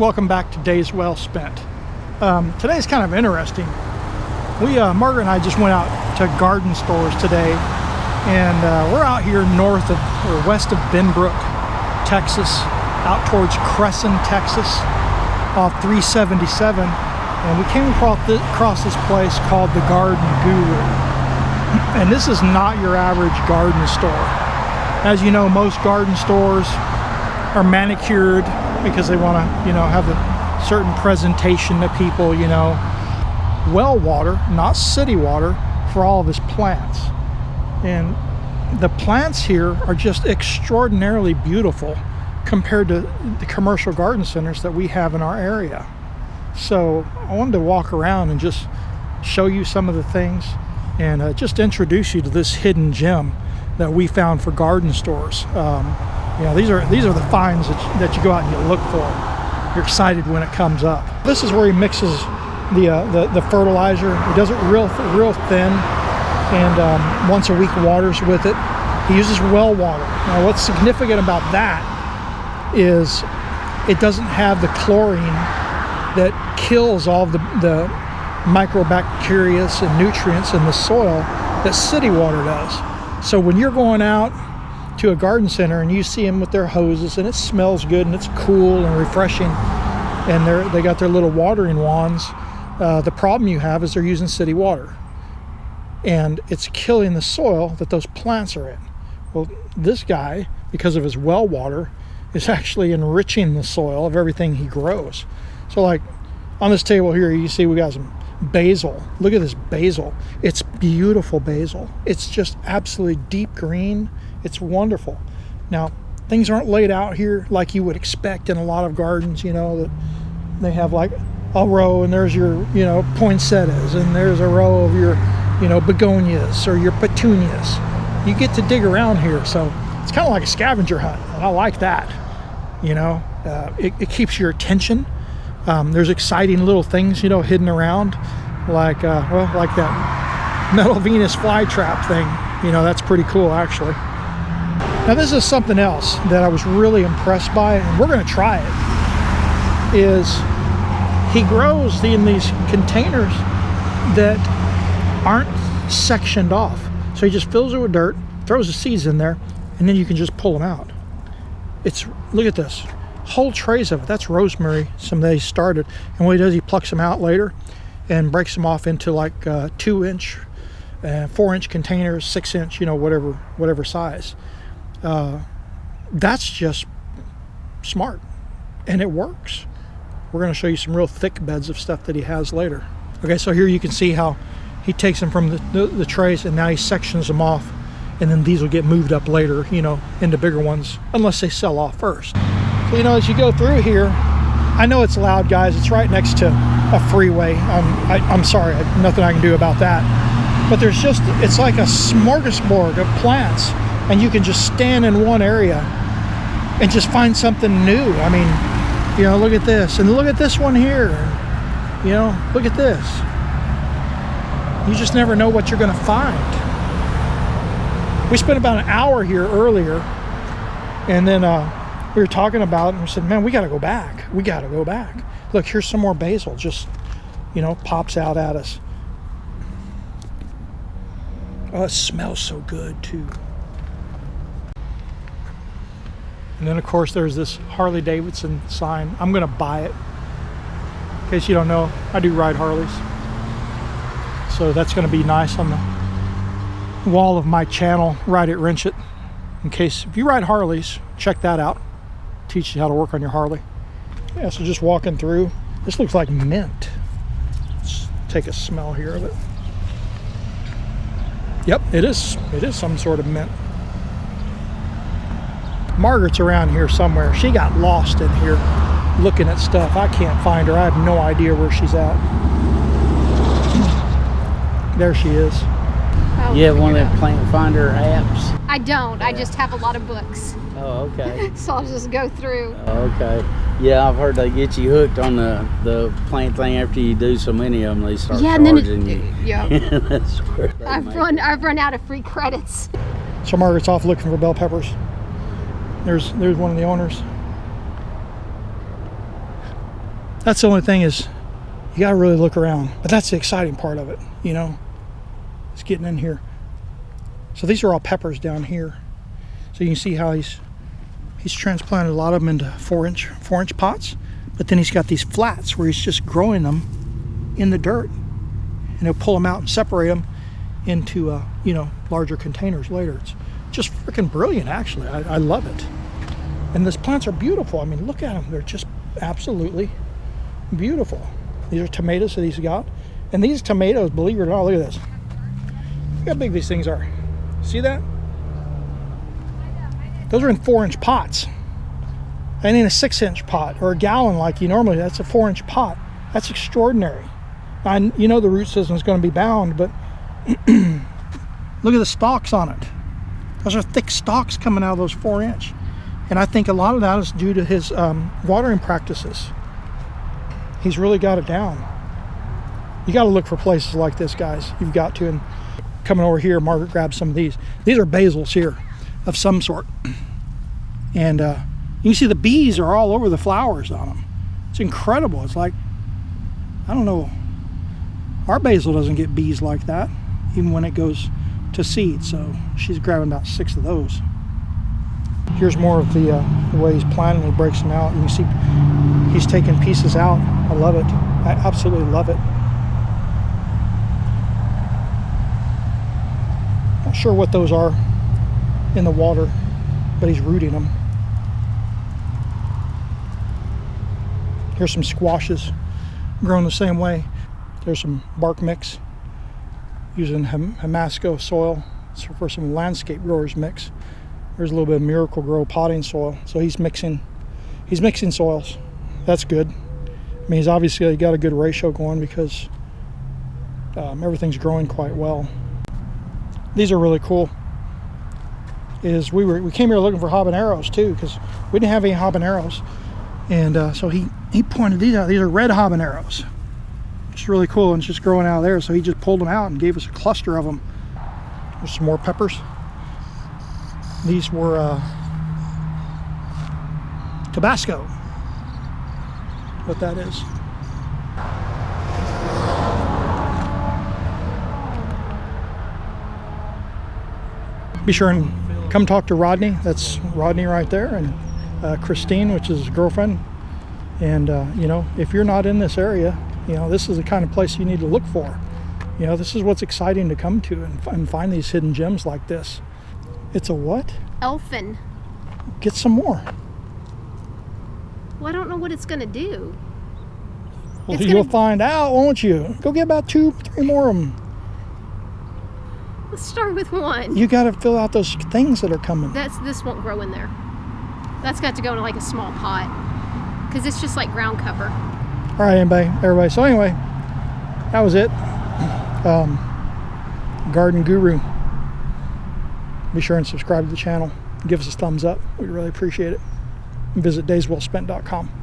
welcome back to Days Well Spent. Today's kind of interesting. Margaret and I just went out to garden stores today, and we're out here north of or west of Benbrook, Texas, out towards Crescent, Texas, off 377, and we came across this place called the Garden Guru. And this is not your average garden store. As you know, most garden stores are manicured because they want to, have a certain presentation to people, well water, not city water, for all of his plants. And the plants here are just extraordinarily beautiful compared to the commercial garden centers that we have in our area. So I wanted to walk around and just show you some of the things and just introduce you to this hidden gem that we found for garden stores. These are the finds that you go out and you look for. You're excited when it comes up. This is where he mixes the fertilizer. He does it real thin, and once a week waters with it. He uses well water. Now, what's significant about that is it doesn't have the chlorine that kills all the microbacteria and nutrients in the soil that city water does. So when you're going out to a garden center and you see them with their hoses and it smells good and it's cool and refreshing, and they got their little watering wands, the problem you have is they're using city water, and it's killing the soil that those plants are in. Well, this guy, because of his well water, is actually enriching the soil of everything he grows. So like on this table here, you see we got some basil. Look at this basil. It's beautiful basil. It's just absolutely deep green. It's wonderful. Now, things aren't laid out here like you would expect in a lot of gardens, that they have like a row and there's your, poinsettias, and there's a row of your, begonias or your petunias. You get to dig around here, so it's kind of like a scavenger hunt, and I like that. It keeps your attention. There's exciting little things, hidden around, like that metal Venus flytrap thing. That's pretty cool, actually. Now, this is something else that I was really impressed by, and we're going to try it, is he grows in these containers that aren't sectioned off. So he just fills it with dirt, throws the seeds in there, and then you can just pull them out. Look at this. Whole trays of it. That's rosemary, some they started. And what he does, he plucks them out later and breaks them off into like 2-inch, 4-inch containers, 6-inch, whatever size. That's just smart, and it works. We're going to show you some real thick beds of stuff that he has later. Okay, so here you can see how he takes them from the trays, and now he sections them off, and then these will get moved up later, into bigger ones, unless they sell off first. So, as you go through here, I know it's loud, guys. It's right next to a freeway. I'm sorry, nothing I can do about that. But it's like a smorgasbord of plants, and you can just stand in one area and just find something new. I mean, look at this, and look at this one here. Look at this. You just never know what you're going to find. We spent about an hour here earlier, and then we were talking about it, and we said, man, we got to go back. We got to go back. Look, here's some more basil. Just, pops out at us. Oh, it smells so good, too. And then, of course, there's this Harley Davidson sign. I'm going to buy it. In case you don't know, I do ride Harleys. So that's going to be nice on the wall of my channel, Ride It, Wrench It. If you ride Harleys, check that out. Teach you how to work on your Harley. Yeah, so just walking through. This looks like mint. Let's take a smell here of it. Yep, it is. It is some sort of mint. Margaret's around here somewhere. She got lost in here looking at stuff. I can't find her. I have no idea where she's at. There she is. Oh, you have one of the plant finder apps? I don't. Yeah. I just have a lot of books. Oh, okay. So I'll just go through. Oh, okay. Yeah, I've heard they get you hooked on the plant thing after you do so many of them. They start charging you. Yeah. That's where I've run out of free credits. So Margaret's off looking for bell peppers. There's one of the owners. That's the only thing is you got to really look around. But that's the exciting part of it, you know. It's getting in here. So these are all peppers down here. So you can see how he's transplanted a lot of them into 4-inch pots. But then he's got these flats where he's just growing them in the dirt. And he'll pull them out and separate them into, you know, larger containers later. It's just freaking brilliant, actually. I love it. And these plants are beautiful. I mean, look at them. They're just absolutely beautiful. These are tomatoes that he's got. And these tomatoes, believe it or not, look at this. Look how big these things are. See that? Those are in 4-inch pots. And in a 6-inch pot or a gallon like you normally, that's a 4-inch pot. That's extraordinary. And you know the root system is going to be bound, but look at the stalks on it. Those are thick stalks coming out of those 4-inch. And I think a lot of that is due to his watering practices. He's really got it down. You got to look for places like this, guys. You've got to. And coming over here, Margaret grabbed some of these. These are basils here of some sort. And you can see the bees are all over the flowers on them. It's incredible. It's like, I don't know, our basil doesn't get bees like that, even when it goes to seed. So she's grabbing about 6 of those. Here's more of the way he's planting. He breaks them out. You can see he's taking pieces out. I love it. I absolutely love it. Not sure what those are in the water, but he's rooting them. Here's some squashes grown the same way. There's some bark mix using Habaneros soil. It's for some landscape growers mix. There's a little bit of Miracle Grow potting soil. So he's mixing soils. That's good. I mean, he's obviously got a good ratio going because everything's growing quite well. These are really cool. We came here looking for habaneros too, because we didn't have any habaneros. And so he pointed these out. These are red habaneros. It's really cool, and it's just growing out of there. So he just pulled them out and gave us a cluster of them. There's some more peppers. These were Tabasco, what that is. Be sure and come talk to Rodney. That's Rodney right there, and Christine, which is his girlfriend. And you know, if you're not in this area, you know, this is the kind of place you need to look for. You know, this is what's exciting to come to and find these hidden gems like this. It's a what? Elfin. Get some more. Well, I don't know what it's going to do. Well, you'll find out, won't you? Go get about 2-3 more of them. Let's start with one. You got to fill out those things that are coming. This won't grow in there. That's got to go in like a small pot because it's just like ground cover. All right, everybody. So anyway, that was it. Garden Guru. Be sure and subscribe to the channel. Give us a thumbs up. We'd really appreciate it. And visit dayswellspent.com.